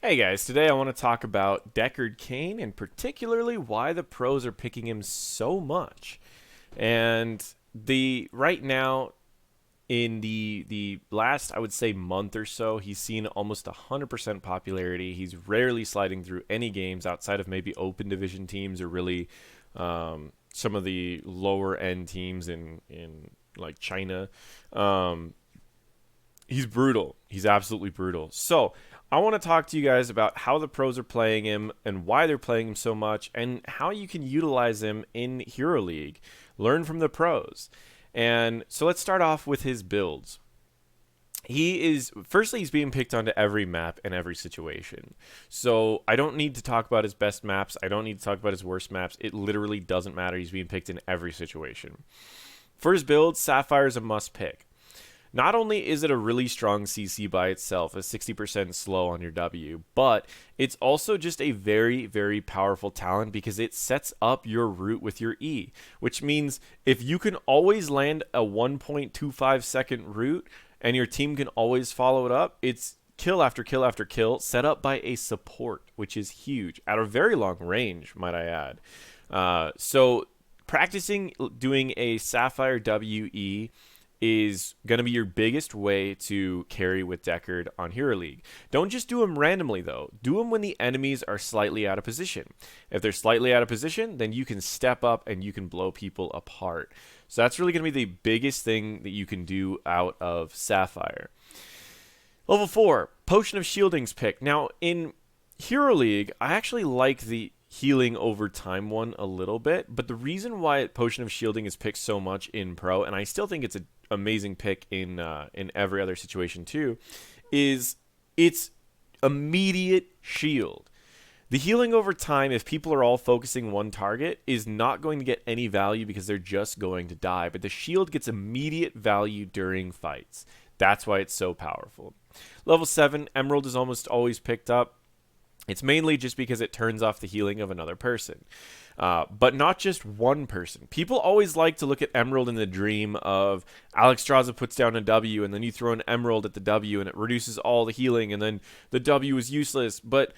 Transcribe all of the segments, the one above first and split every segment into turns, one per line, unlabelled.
Hey guys, today I want to talk about Deckard Cain and particularly why the pros are picking him so much. And the right now in the last I would say month or so, he's seen almost 100% popularity. He's rarely sliding through any games outside of maybe open division teams or really some of the lower end teams in like China. Um, he's brutal. He's absolutely brutal. So I want to talk to you guys about how the pros are playing him and why they're playing him so much and how you can utilize him in Hero League. Learn from the pros. And so let's start off with his builds. Firstly, he's being picked onto every map and every situation. So I don't need to talk about his best maps. I don't need to talk about his worst maps. It literally doesn't matter. He's being picked in every situation. For his build, Sapphire is a must pick. Not only is it a really strong CC by itself, a 60% slow on your W, but it's also just a very, very powerful talent because it sets up your route with your E, which means if you can always land a 1.25 second route and your team can always follow it up, it's kill after kill after kill set up by a support, which is huge at a very long range, might I add. So practicing doing a Sapphire WE is going to be your biggest way to carry with Deckard on Hero League. Don't just do them randomly, though. Do them when the enemies are slightly out of position. If they're slightly out of position, then you can step up and you can blow people apart. So that's really going to be the biggest thing that you can do out of Sapphire. Level 4, Potion of Shielding's pick. Now, in Hero League, I actually like the healing over time one a little bit, but the reason why Potion of Shielding is picked so much in Pro, and I still think it's an amazing pick in every other situation too, is its immediate shield. The healing over time, if people are all focusing one target, is not going to get any value because they're just going to die, but the shield gets immediate value during fights. That's why it's so powerful. Level 7, Emerald is almost always picked up. It's mainly just because it turns off the healing of another person. But not just one person. People always like to look at Emerald in the dream of Alex Straza puts down a W and then you throw an Emerald at the W and it reduces all the healing and then the W is useless. But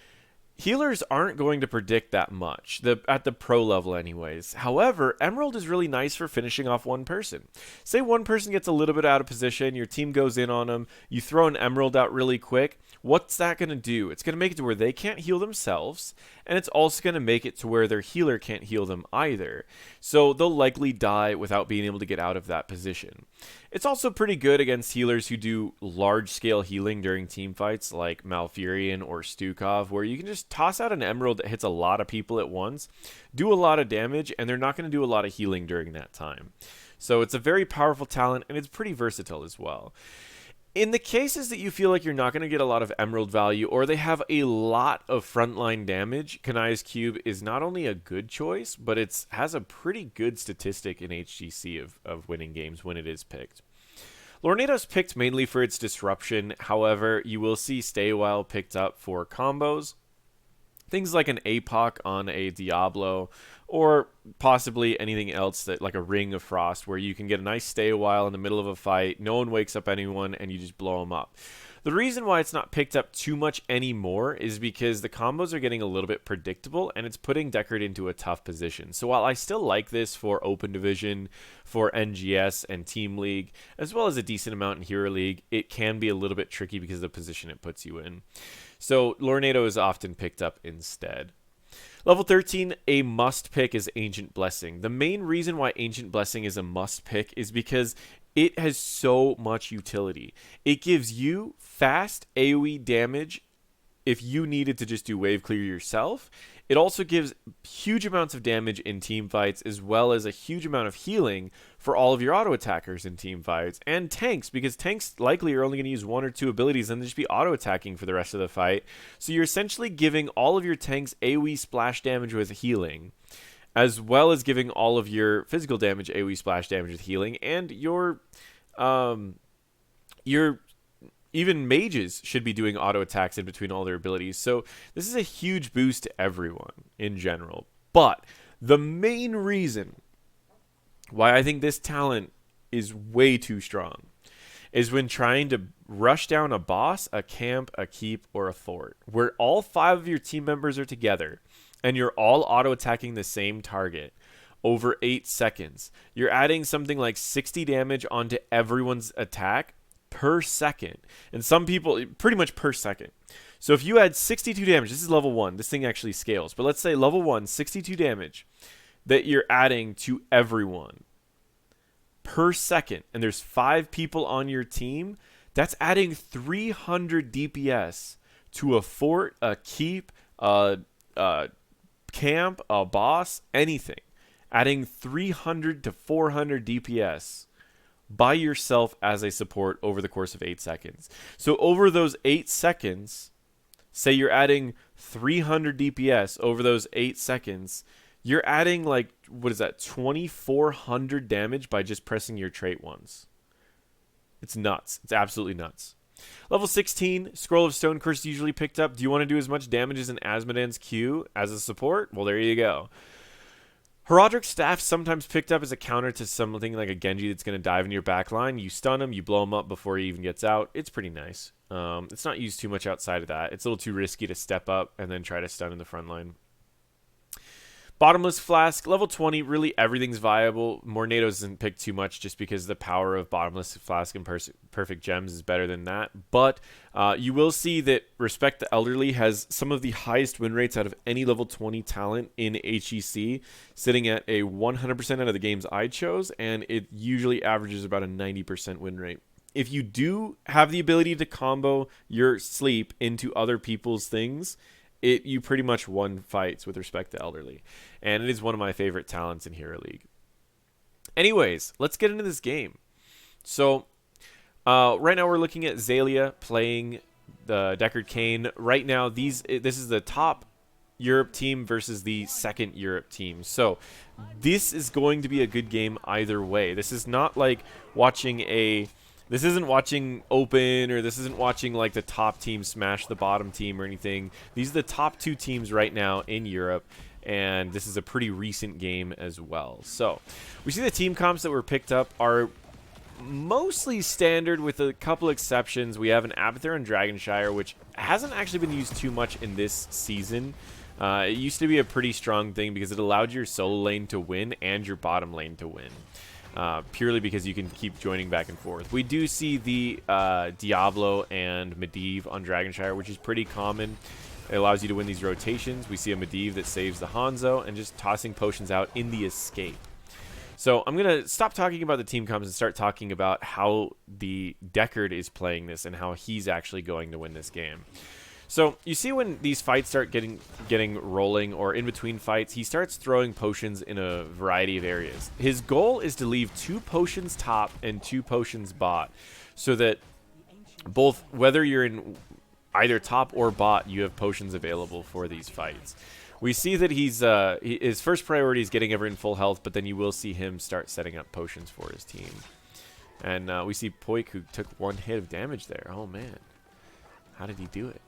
healers aren't going to predict that much, at the pro level anyways. However, Emerald is really nice for finishing off one person. Say one person gets a little bit out of position, your team goes in on them, you throw an Emerald out really quick. What's that going to do? It's going to make it to where they can't heal themselves, and it's also going to make it to where their healer can't heal them either. So they'll likely die without being able to get out of that position. It's also pretty good against healers who do large-scale healing during team fights like Malfurion or Stukov, where you can just toss out an Emerald that hits a lot of people at once, do a lot of damage, and they're not going to do a lot of healing during that time. So it's a very powerful talent, and it's pretty versatile as well. In the cases that you feel like you're not going to get a lot of Emerald value or they have a lot of frontline damage, Kanai's Cube is not only a good choice, but it has a pretty good statistic in HGC of winning games when it is picked. Lornado's picked mainly for its disruption. However, you will see Stay a While picked up for combos. Things like an APOC on a Diablo, or possibly anything else that like a Ring of Frost where you can get a nice stay a while in the middle of a fight, no one wakes up anyone, and you just blow them up. The reason why it's not picked up too much anymore is because the combos are getting a little bit predictable and it's putting Deckard into a tough position. So while I still like this for Open Division, for NGS and Team League, as well as a decent amount in Hero League, it can be a little bit tricky because of the position it puts you in. So Lornado is often picked up instead. Level 13, a must pick is Ancient Blessing. The main reason why Ancient Blessing is a must pick is because it has so much utility. It gives you fast AoE damage if you needed to just do wave clear yourself. It also gives huge amounts of damage in team fights, as well as a huge amount of healing for all of your auto attackers in team fights and tanks, because tanks likely are only going to use one or two abilities and just be auto attacking for the rest of the fight. So you're essentially giving all of your tanks AoE splash damage with healing, as well as giving all of your physical damage AoE splash damage with healing, and your even mages should be doing auto attacks in between all their abilities. So this is a huge boost to everyone in general. But the main reason why I think this talent is way too strong is when trying to rush down a boss, a camp, a keep, or a fort, where all 5 of your team members are together, and you're all auto-attacking the same target over 8 seconds. You're adding something like 60 damage onto everyone's attack per second. And some people, pretty much per second. So if you add 62 damage, this is level 1. This thing actually scales. But let's say level 1, 62 damage that you're adding to everyone per second. And there's 5 people on your team. That's adding 300 DPS to a fort, a keep, a camp, a boss, anything. Adding 300 to 400 DPS by yourself as a support over the course of 8 seconds. So over those 8 seconds, say you're adding 300 DPS over those 8 seconds, you're adding like, what is that, 2,400 damage by just pressing your trait once. It's nuts. It's absolutely nuts. Level 16, Scroll of Stone Curse usually picked up. Do you want to do as much damage as an Asmodan's Q as a support? Well, there you go. Herodric's Staff sometimes picked up as a counter to something like a Genji that's going to dive into your back line. You stun him, you blow him up before he even gets out. It's pretty nice. It's not used too much outside of that. It's a little too risky to step up and then try to stun in the front line. Bottomless Flask, level 20, really everything's viable. Mornado doesn't pick too much just because the power of Bottomless Flask and Perfect Gems is better than that. But you will see that Respect the Elderly has some of the highest win rates out of any level 20 talent in HEC, sitting at a 100% out of the games I chose, and it usually averages about a 90% win rate. If you do have the ability to combo your sleep into other people's things, you pretty much won fights with Respect the Elderly. And it is one of my favorite talents in Hero League. Anyways, let's get into this game. So, right now we're looking at Zalia playing the Deckard Cain. Right now, this is the top Europe team versus the second Europe team. So, this is going to be a good game either way. This is not like watching This isn't watching Open, or this isn't watching like the top team smash the bottom team or anything. These are the top 2 teams right now in Europe, and this is a pretty recent game as well. So we see the team comps that were picked up are mostly standard with a couple exceptions. We have an Abathur and Dragonshire, which hasn't actually been used too much in this season. It used to be a pretty strong thing because it allowed your solo lane to win and your bottom lane to win. Purely because you can keep joining back and forth. We do see the Diablo and Medivh on Dragonshire, which is pretty common. It allows you to win these rotations. We see a Medivh that saves the Hanzo and just tossing potions out in the escape. So I'm going to stop talking about the team comps and start talking about how the Deckard is playing this and how he's actually going to win this game. So you see when these fights start getting rolling, or in between fights, he starts throwing potions in a variety of areas. His goal is to leave 2 potions top and 2 potions bot, so that both, whether you're in either top or bot, you have potions available for these fights. We see that his first priority is getting everyone full health, but then you will see him start setting up potions for his team. And we see Poik, who took 1 hit of damage there. Oh man, how did he do it?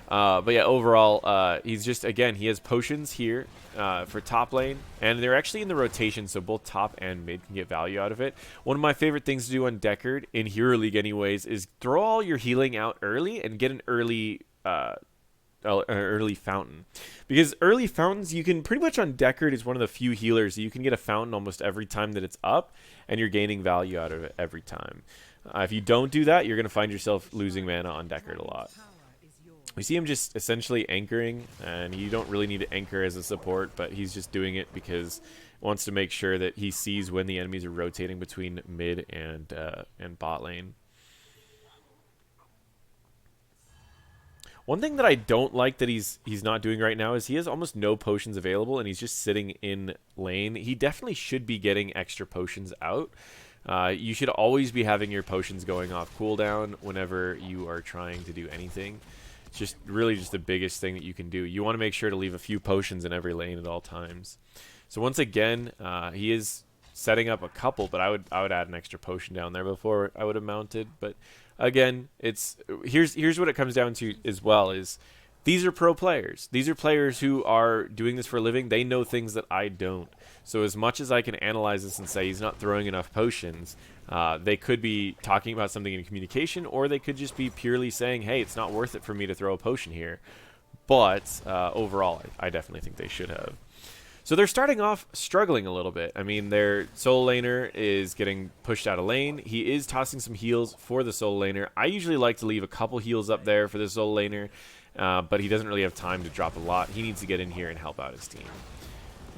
But yeah, overall, he's just, again, he has potions here for top lane, and they're actually in the rotation, so both top and mid can get value out of it. One of my favorite things to do on Deckard, in Hero League anyways, is throw all your healing out early and get an early fountain. Because early fountains, you can pretty much, on Deckard, is one of the few healers that you can get a fountain almost every time that it's up, and you're gaining value out of it every time. If you don't do that, you're going to find yourself losing mana on Deckard a lot. We see him just essentially anchoring, and you don't really need to anchor as a support, but he's just doing it because he wants to make sure that he sees when the enemies are rotating between mid and bot lane. One thing that I don't like that he's not doing right now is he has almost no potions available, and he's just sitting in lane. He definitely should be getting extra potions out. You should always be having your potions going off cooldown whenever you are trying to do anything. It's just really just the biggest thing that you can do. You want to make sure to leave a few potions in every lane at all times. So once again, he is setting up a couple, but I would add an extra potion down there before I would have mounted. But again, here's what it comes down to as well is These are pro players. These are players who are doing this for a living. They know things that I don't. So as much as I can analyze this and say he's not throwing enough potions, they could be talking about something in communication, or they could just be purely saying, hey, it's not worth it for me to throw a potion here. But overall, I definitely think they should have. So they're starting off struggling a little bit. I mean, their solo laner is getting pushed out of lane. He is tossing some heals for the solo laner. I usually like to leave a couple heals up there for the solo laner, but he doesn't really have time to drop a lot. He needs to get in here and help out his team.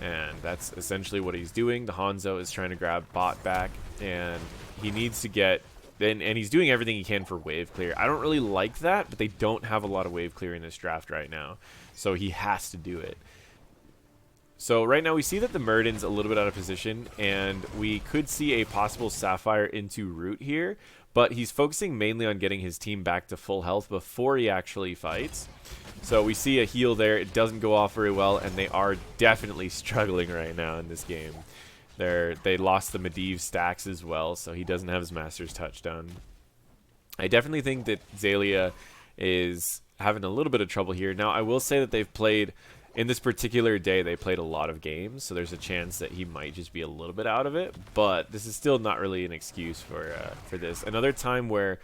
And that's essentially what he's doing. The Hanzo is trying to grab bot back, and he needs to get... And he's doing everything he can for wave clear. I don't really like that, but they don't have a lot of wave clear in this draft right now. So he has to do it. So right now we see that the Murden's a little bit out of position, and we could see a possible Sapphire into root here, but he's focusing mainly on getting his team back to full health before he actually fights. So we see a heal there. It doesn't go off very well, and they are definitely struggling right now in this game. They lost the Medivh stacks as well, so he doesn't have his Master's Touchdown. I definitely think that Xaylia is having a little bit of trouble here. Now, I will say that they've played... In this particular day, they played a lot of games, so there's a chance that he might just be a little bit out of it. But this is still not really an excuse for this. Another time where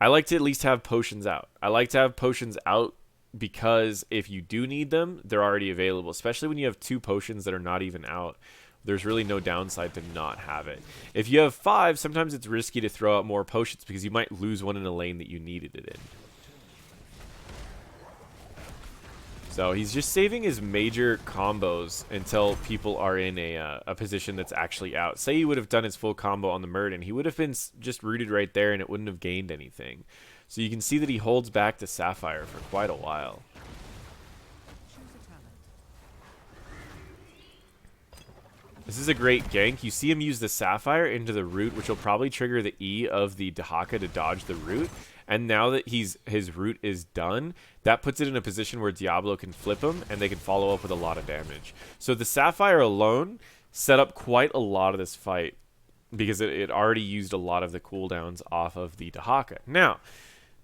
I like to at least have potions out. I like to have potions out because if you do need them, they're already available. Especially when you have 2 potions that are not even out. There's really no downside to not have it. If you have 5, sometimes it's risky to throw out more potions because you might lose one in a lane that you needed it in. So he's just saving his major combos until people are in a position that's actually out. Say he would have done his full combo on the Murden, he would have been just rooted right there and it wouldn't have gained anything. So you can see that he holds back the Sapphire for quite a while. This is a great gank. You see him use the Sapphire into the root, which will probably trigger the E of the Dahaka to dodge the root. And now that his root is done, that puts it in a position where Diablo can flip him, and they can follow up with a lot of damage. So the Sapphire alone set up quite a lot of this fight, because it already used a lot of the cooldowns off of the Dahaka. Now,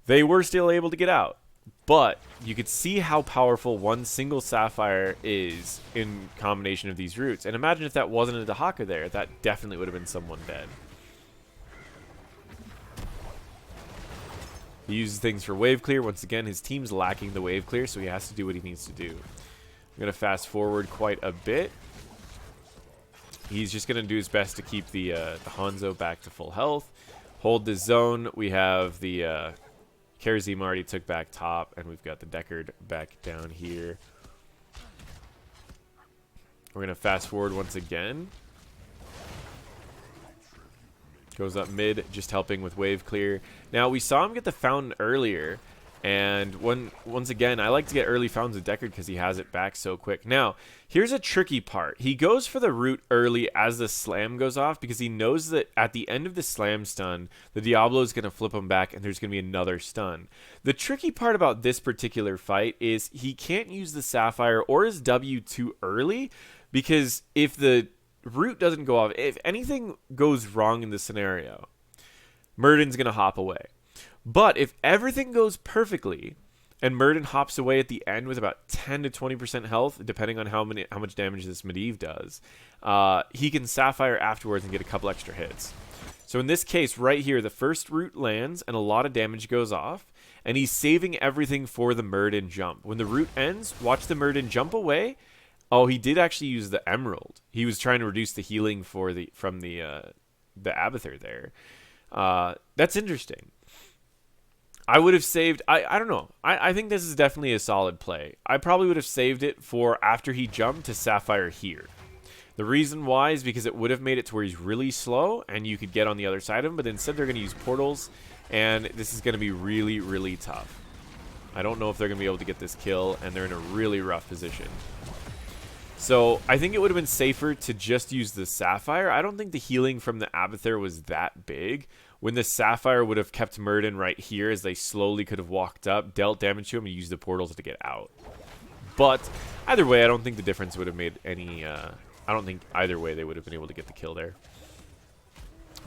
they were still able to get out, but you could see how powerful one single Sapphire is in combination of these roots. And imagine if that wasn't a Dahaka there, that definitely would have been someone dead. He uses things for wave clear. Once again, his team's lacking the wave clear, so he has to do what he needs to do. I'm going to fast forward quite a bit. He's just going to do his best to keep the Hanzo back to full health. Hold the zone. We have the Karazim already took back top, and we've got the Deckard back down here. We're going to fast forward once again. Goes up mid, just helping with wave clear. Now, we saw him get the fountain earlier, and once again, I like to get early fountains with Deckard because he has it back so quick. Now, here's a tricky part. He goes for the root early as the slam goes off because he knows that at the end of the slam stun, the Diablo is going to flip him back and there's going to be another stun. The tricky part about this particular fight is he can't use the Sapphire or his W too early because if the root doesn't go off, if anything goes wrong in this scenario, Murden's going to hop away. But if everything goes perfectly and Murden hops away at the end with about 10 to 20% health, depending on how much damage this Medivh does, he can Sapphire afterwards and get a couple extra hits. So in this case right here, the first root lands and a lot of damage goes off, and he's saving everything for the Murden jump. When the root ends, watch the Murden jump away. Oh, he did actually use the Emerald. He was trying to reduce the healing from the Abathur there. That's interesting. I would have saved... I don't know. I think this is definitely a solid play. I probably would have saved it for after he jumped to Sapphire here. The reason why is because it would have made it to where he's really slow and you could get on the other side of him, but instead they're going to use portals, and this is going to be really, really tough. I don't know if they're going to be able to get this kill, and they're in a really rough position. So I think it would have been safer to just use the Sapphire. I don't think the healing from the Abathur was that big. When the Sapphire would have kept Murden right here as they slowly could have walked up, dealt damage to him, and used the portals to get out. But either way, I don't think the difference would have made any... I don't think either way they would have been able to get the kill there.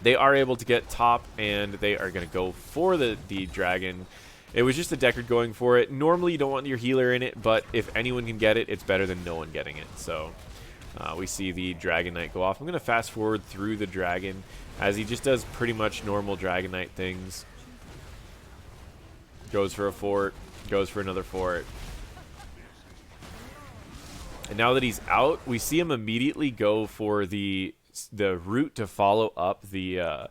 They are able to get top, and they are going to go for the dragon. It was just the Deckard going for it. Normally, you don't want your healer in it, but if anyone can get it, it's better than no one getting it. So we see the Dragon Knight go off. I'm going to fast forward through the Dragon as he just does pretty much normal Dragon Knight things. Goes for a fort, goes for another fort. And now that he's out, we see him immediately go for the route to follow up the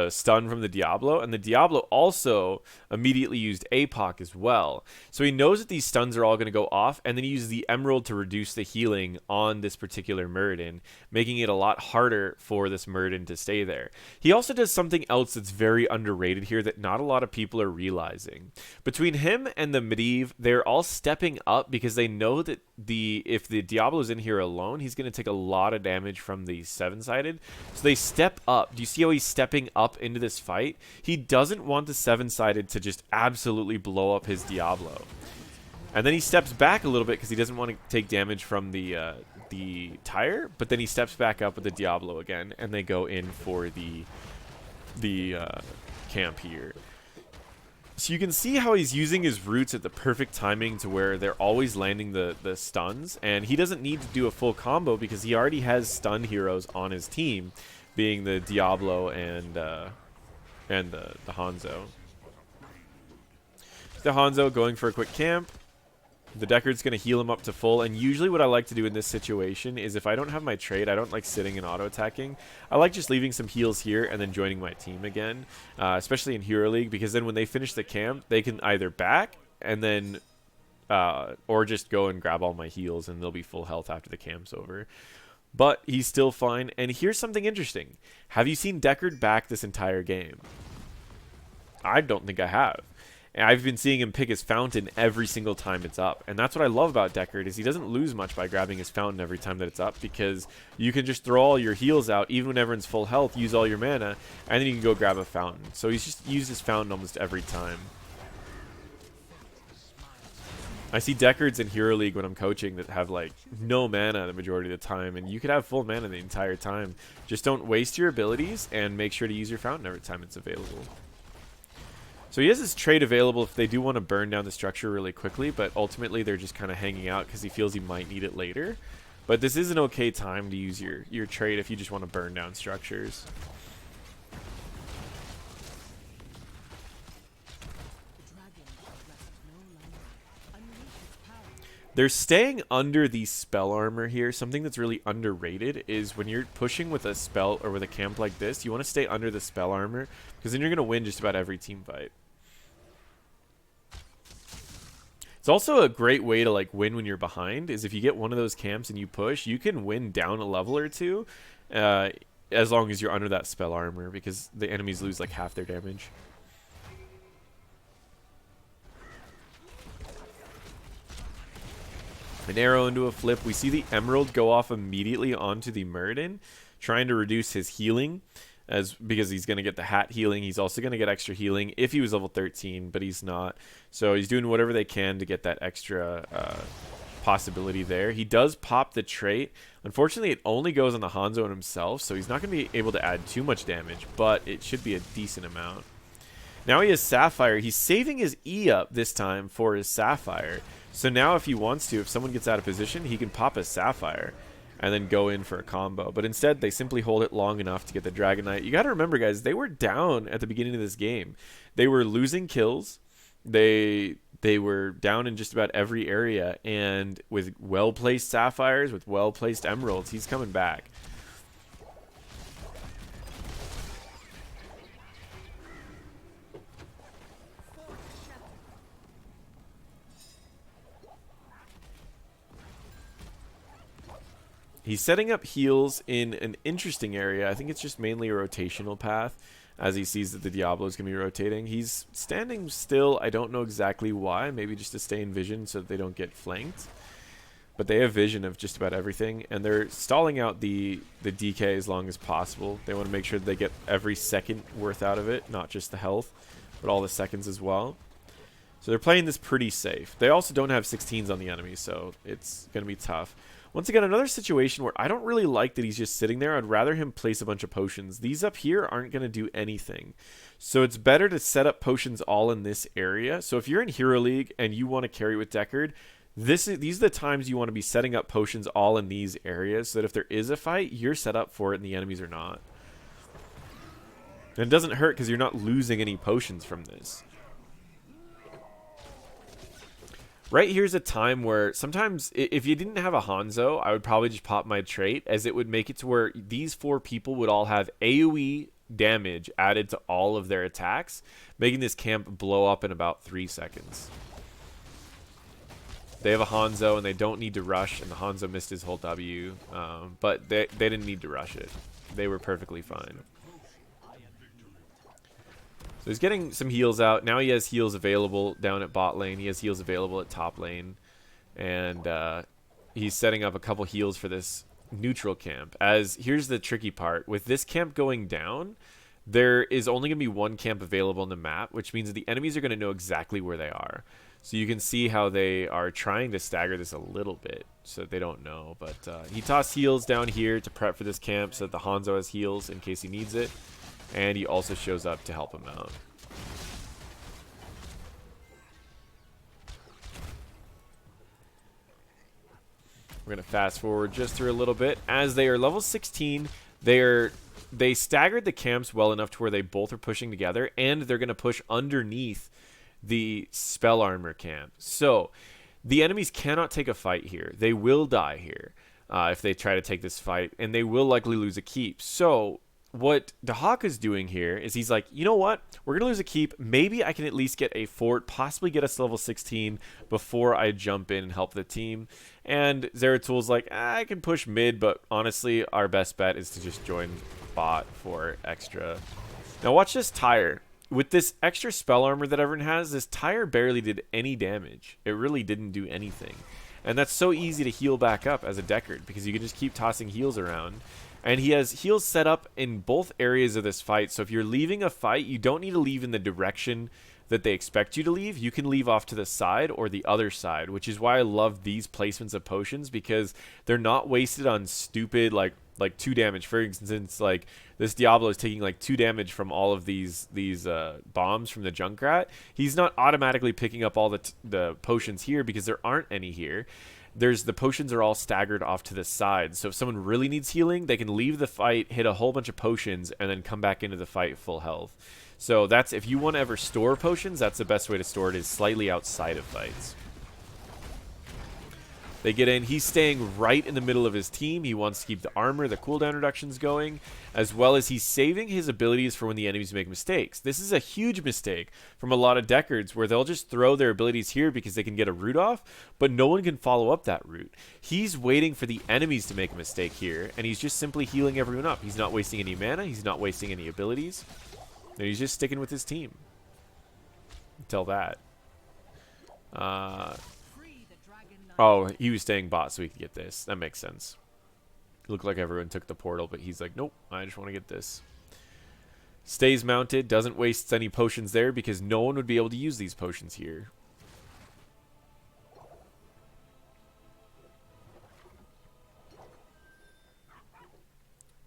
stun from the Diablo, and the Diablo also immediately used APOC as well. So he knows that these stuns are all going to go off, and then he uses the Emerald to reduce the healing on this particular Muradin, making it a lot harder for this Muradin to stay there. He also does something else that's very underrated here that not a lot of people are realizing. Between him and the Medivh, they're all stepping up because they know that if the Diablo's in here alone, he's going to take a lot of damage from the 7-sided. So they step up. Do you see how he's stepping up into this fight? He doesn't want the 7-sided to just absolutely blow up his Diablo. And then he steps back a little bit because he doesn't want to take damage from the tire, but then he steps back up with the Diablo again, and they go in for the camp here. So you can see how he's using his roots at the perfect timing to where they're always landing the stuns, and he doesn't need to do a full combo because he already has stun heroes on his team, being the Diablo and the Hanzo. The Hanzo going for a quick camp. The Deckard's going to heal him up to full, and usually what I like to do in this situation is if I don't have my trade, I don't like sitting and auto-attacking. I like just leaving some heals here and then joining my team again, especially in Hero League, because then when they finish the camp, they can either back and then or just go and grab all my heals, and they'll be full health after the camp's over. But he's still fine, and here's something interesting. Have you seen Deckard back this entire game? I don't think I have. I've been seeing him pick his fountain every single time it's up, and that's what I love about Deckard, is he doesn't lose much by grabbing his fountain every time that it's up, because you can just throw all your heals out even when everyone's full health, use all your mana, and then you can go grab a fountain. So he's just used his fountain almost every time. I see Deckards in Hero League when I'm coaching that have like no mana the majority of the time, and you could have full mana the entire time. Just don't waste your abilities and make sure to use your fountain every time it's available. So he has his trade available if they do want to burn down the structure really quickly, but ultimately they're just kind of hanging out because he feels he might need it later. But this is an okay time to use your trade if you just want to burn down structures. They're staying under the spell armor here. Something that's really underrated is when you're pushing with a spell or with a camp like this, you want to stay under the spell armor because then you're going to win just about every team fight. It's also a great way to like win when you're behind, is if you get one of those camps and you push, you can win down a level or two as long as you're under that spell armor, because the enemies lose like half their damage. An arrow into a flip. We see the Emerald go off immediately onto the Muradin, trying to reduce his healing, because he's going to get the hat healing. He's also going to get extra healing if he was level 13, but he's not. So he's doing whatever they can to get that extra possibility there. He does pop the trait. Unfortunately, it only goes on the Hanzo and himself, so he's not going to be able to add too much damage, but it should be a decent amount. Now he has Sapphire. He's saving his E up this time for his Sapphire. So now if he wants to, if someone gets out of position, he can pop a Sapphire and then go in for a combo. But instead, they simply hold it long enough to get the Dragon Knight. You got to remember, guys, they were down at the beginning of this game. They were losing kills. They were down in just about every area. And with well-placed Sapphires, with well-placed Emeralds, he's coming back. He's setting up heals in an interesting area. I think it's just mainly a rotational path as he sees that the Diablo is going to be rotating. He's standing still. I don't know exactly why. Maybe just to stay in vision so that they don't get flanked. But they have vision of just about everything. And they're stalling out the DK as long as possible. They want to make sure that they get every second worth out of it. Not just the health, but all the seconds as well. So they're playing this pretty safe. They also don't have 16s on the enemy, so it's going to be tough. Once again, another situation where I don't really like that he's just sitting there. I'd rather him place a bunch of potions. These up here aren't going to do anything. So it's better to set up potions all in this area. So if you're in Hero League and you want to carry with Deckard, these are the times you want to be setting up potions all in these areas so that if there is a fight, you're set up for it and the enemies are not. And it doesn't hurt because you're not losing any potions from this. Right here's a time where sometimes if you didn't have a Hanzo, I would probably just pop my trait, as it would make it to where these 4 people would all have AoE damage added to all of their attacks, making this camp blow up in about 3 seconds. They have a Hanzo and they don't need to rush, and the Hanzo missed his whole W, but they didn't need to rush it. They were perfectly fine. So he's getting some heals out. Now he has heals available down at bot lane. He has heals available at top lane. And he's setting up a couple heals for this neutral camp. As here's the tricky part. With this camp going down, there is only going to be 1 camp available on the map, which means that the enemies are going to know exactly where they are. So you can see how they are trying to stagger this a little bit so that they don't know. But he tossed heals down here to prep for this camp so that the Hanzo has heals in case he needs it. And he also shows up to help him out. We're going to fast forward just through a little bit. As they are level 16, they staggered the camps well enough to where they both are pushing together, and they're going to push underneath the spell armor camp. So the enemies cannot take a fight here. They will die here if they try to take this fight, and they will likely lose a keep. So what Dahak is doing here is he's like, you know what? We're going to lose a keep. Maybe I can at least get a fort, possibly get us to level 16 before I jump in and help the team. And Zeratul like, I can push mid, but honestly, our best bet is to just join bot for extra. Now watch this Tyre. With this extra spell armor that everyone has, this Tyre barely did any damage. It really didn't do anything. And that's so easy to heal back up as a Deckard because you can just keep tossing heals around. And he has heals set up in both areas of this fight. So if you're leaving a fight, you don't need to leave in the direction that they expect you to leave. You can leave off to the side or the other side, which is why I love these placements of potions, because they're not wasted on stupid like 2 damage. For instance, like this Diablo is taking like 2 damage from all of these bombs from the Junkrat. He's not automatically picking up all the potions here because there aren't any here. The potions are all staggered off to the side. So if someone really needs healing, they can leave the fight, hit a whole bunch of potions, and then come back into the fight full health. So that's, if you want to ever store potions, that's the best way to store it, is slightly outside of fights. They get in. He's staying right in the middle of his team. He wants to keep the armor, the cooldown reductions going, as well as he's saving his abilities for when the enemies make mistakes. This is a huge mistake from a lot of Deckards where they'll just throw their abilities here because they can get a root off, but no one can follow up that root. He's waiting for the enemies to make a mistake here, and he's just simply healing everyone up. He's not wasting any mana. He's not wasting any abilities. And he's just sticking with his team. Until that. Oh, he was staying bot so he could get this. That makes sense. It looked like everyone took the portal, but he's like, nope, I just want to get this. Stays mounted, doesn't waste any potions there because no one would be able to use these potions here.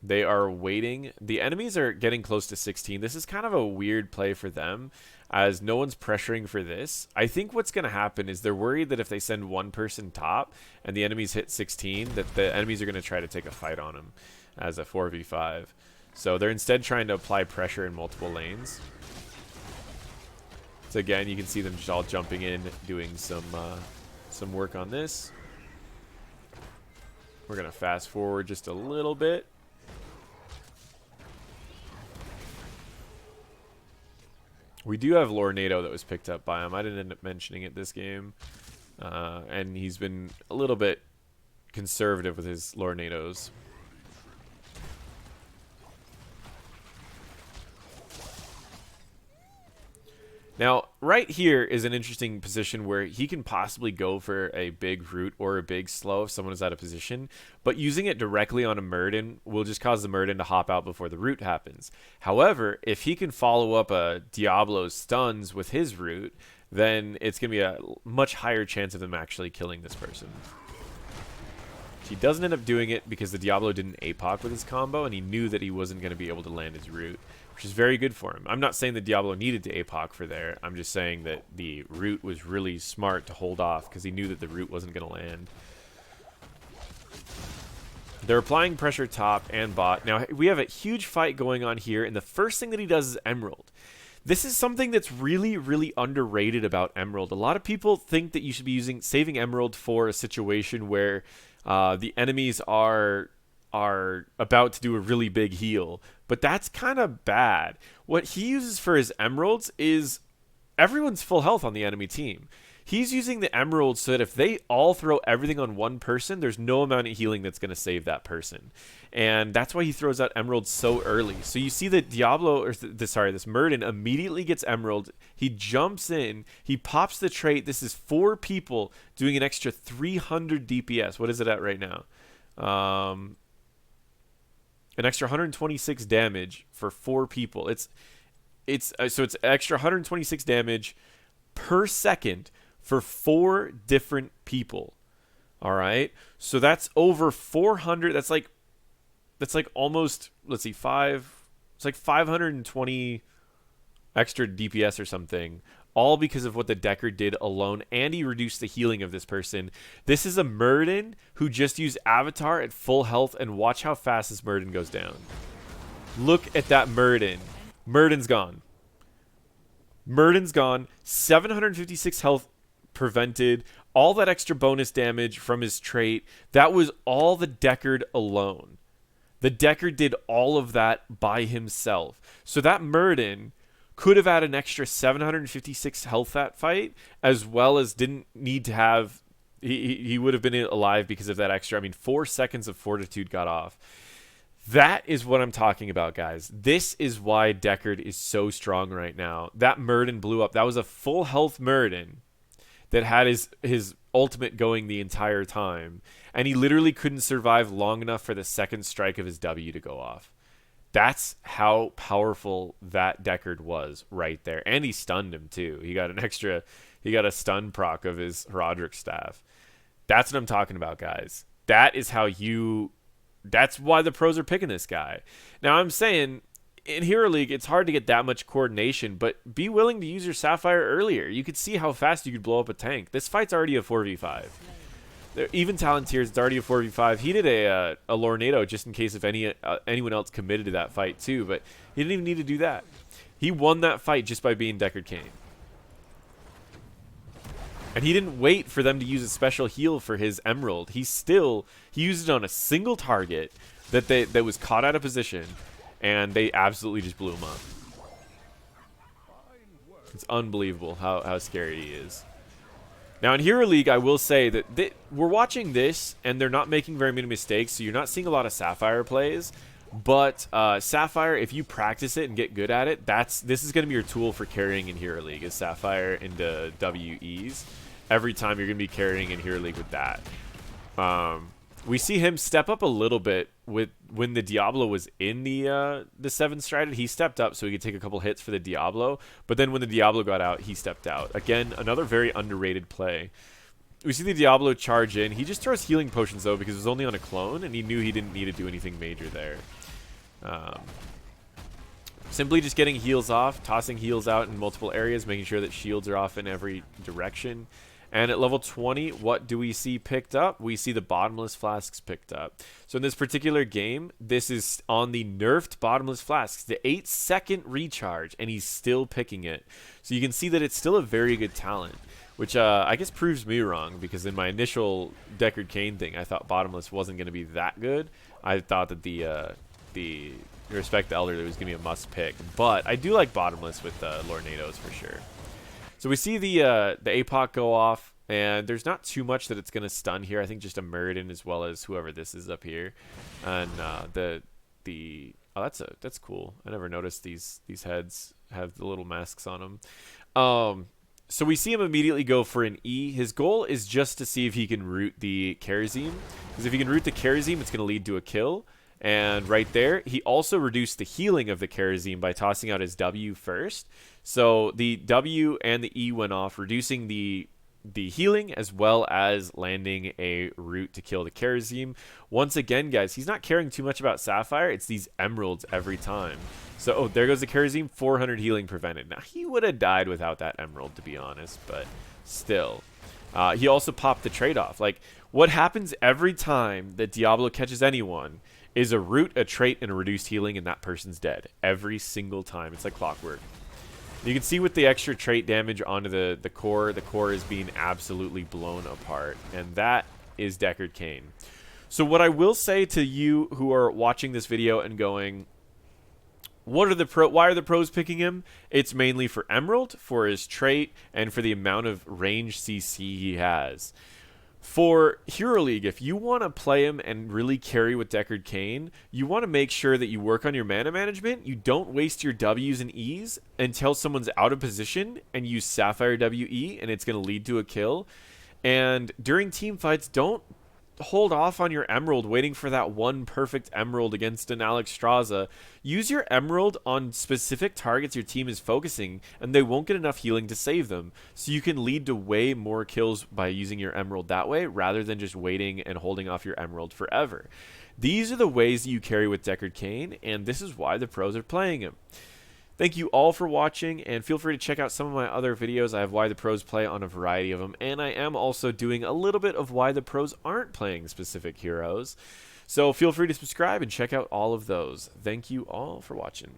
They are waiting. The enemies are getting close to 16. This is kind of a weird play for them, as no one's pressuring for this. I think what's going to happen is they're worried that if they send one person top and the enemies hit 16, that the enemies are going to try to take a fight on them as a 4v5. So they're instead trying to apply pressure in multiple lanes. So again, you can see them just all jumping in, doing some work on this. We're going to fast forward just a little bit. We do have Lornado that was picked up by him. I didn't end up mentioning it this game. And he's been a little bit conservative with his Lornados. Now, right here is an interesting position where he can possibly go for a big root or a big slow if someone is out of position, but using it directly on a Murden will just cause the Murden to hop out before the root happens. However, if he can follow up a Diablo's stuns with his root, then it's going to be a much higher chance of them actually killing this person. He doesn't end up doing it because the Diablo didn't APOC with his combo, and he knew that he wasn't going to be able to land his root, which is very good for him. I'm not saying the Diablo needed to APOC for there. I'm just saying that the root was really smart to hold off because he knew that the root wasn't going to land. They're applying pressure top and bot. Now, we have a huge fight going on here, and the first thing that he does is Emerald. This is something that's really, really underrated about Emerald. A lot of people think that you should be saving Emerald for a situation where the enemies are about to do a really big heal. But that's kind of bad. What he uses for his Emeralds is everyone's full health on the enemy team. He's using the Emeralds so that if they all throw everything on one person, there's no amount of healing that's going to save that person. And that's why he throws out Emeralds so early. So you see that Diablo, or this Murden immediately gets Emerald. He jumps in. He pops the trait. This is 4 people doing an extra 300 DPS. What is it at right now? An extra 126 damage for 4 people. So it's extra 126 damage per second for 4 different people. All right, so that's over 400. That's like almost, let's see, 5. It's like 520 extra DPS or something, all because of what the Deckard did alone, and he reduced the healing of this person. This is a Murden who just used Avatar at full health, and watch how fast this Murden goes down. Look at that Murden. Murden's gone. Murden's gone. 756 health prevented. All that extra bonus damage from his trait. That was all the Deckard alone. The Deckard did all of that by himself. So that Murden could have had an extra 756 health that fight, as well as didn't need to have... He would have been alive because of that extra. I mean, 4 seconds of fortitude got off. That is what I'm talking about, guys. This is why Deckard is so strong right now. That Murden blew up. That was a full health Murden that had his ultimate going the entire time. And he literally couldn't survive long enough for the second strike of his W to go off. That's how powerful that Deckard was right there. And he stunned him too. He got a stun proc of his Roderick staff. That's what I'm talking about, guys. That's why the pros are picking this guy. Now, I'm saying in Hero League, it's hard to get that much coordination, but be willing to use your Sapphire earlier. You could see how fast you could blow up a tank. This fight's already a 4v5. Even Talontiers, it's already a 4v5. He did a Lornado just in case if anyone else committed to that fight too, but he didn't even need to do that. He won that fight just by being Deckard Cain. And he didn't wait for them to use a special heal for his Emerald. He used it on a single target that was caught out of position, and they absolutely just blew him up. It's unbelievable how scary he is. Now, in Hero League, I will say that we're watching this, and they're not making very many mistakes, so you're not seeing a lot of Sapphire plays. But Sapphire, if you practice it and get good at it, this is going to be your tool for carrying in Hero League, is Sapphire into WEs. Every time you're going to be carrying in Hero League with that. We see him step up a little bit when the Diablo was in the 7 strided. He stepped up so he could take a couple hits for the Diablo. But then when the Diablo got out, he stepped out. Again, another very underrated play. We see the Diablo charge in. He just throws healing potions, though, because it was only on a clone, and he knew he didn't need to do anything major there. Simply just getting heals off, tossing heals out in multiple areas, making sure that shields are off in every direction. And at level 20, what do we see picked up? We see the bottomless flasks picked up. So in this particular game, this is on the nerfed bottomless flasks, the 8-second recharge, and he's still picking it. So you can see that it's still a very good talent, which I guess proves me wrong, because in my initial Deckard Cain thing, I thought bottomless wasn't going to be that good. I thought that the Respect the Elder was going to be a must pick, but I do like bottomless with Lornados for sure. So we see the APOC go off, and there's not too much that it's going to stun here. I think just a Murden as well as whoever this is up here. And that's cool. I never noticed these heads have the little masks on them. So we see him immediately go for an E. His goal is just to see if he can root the Kharazim, because if he can root the Kharazim, it's going to lead to a kill. And right there, he also reduced the healing of the Kharazim by tossing out his W first. So the W and the E went off, reducing the the healing as well as landing a root to kill the Kharazim. Once again, guys, he's not caring too much about Sapphire. It's these emeralds every time. So, oh, there goes the Kharazim. 400 healing prevented. Now, he would have died without that emerald, to be honest, but still. He also popped the trade-off. Like, what happens every time that Diablo catches anyone is a root, a trait, and a reduced healing, and that person's dead. Every single time. It's like clockwork. You can see with the extra trait damage onto the core is being absolutely blown apart. And that is Deckard Cain. So what I will say to you who are watching this video and going, why are the pros picking him? It's mainly for Emerald, for his trait, and for the amount of range CC he has. For Hero League, if you want to play him and really carry with Deckard Cain, you want to make sure that you work on your mana management. You don't waste your W's and E's until someone's out of position and use Sapphire WE, and it's going to lead to a kill. And during team fights, don't hold off on your Emerald waiting for that one perfect Emerald against an Alexstrasza. Use your Emerald on specific targets your team is focusing, and they won't get enough healing to save them. So you can lead to way more kills by using your Emerald that way, rather than just waiting and holding off your Emerald forever. These are the ways that you carry with Deckard Cain, and this is why the pros are playing him. Thank you all for watching, and feel free to check out some of my other videos. I have why the pros play on a variety of them, and I am also doing a little bit of why the pros aren't playing specific heroes. So feel free to subscribe and check out all of those. Thank you all for watching.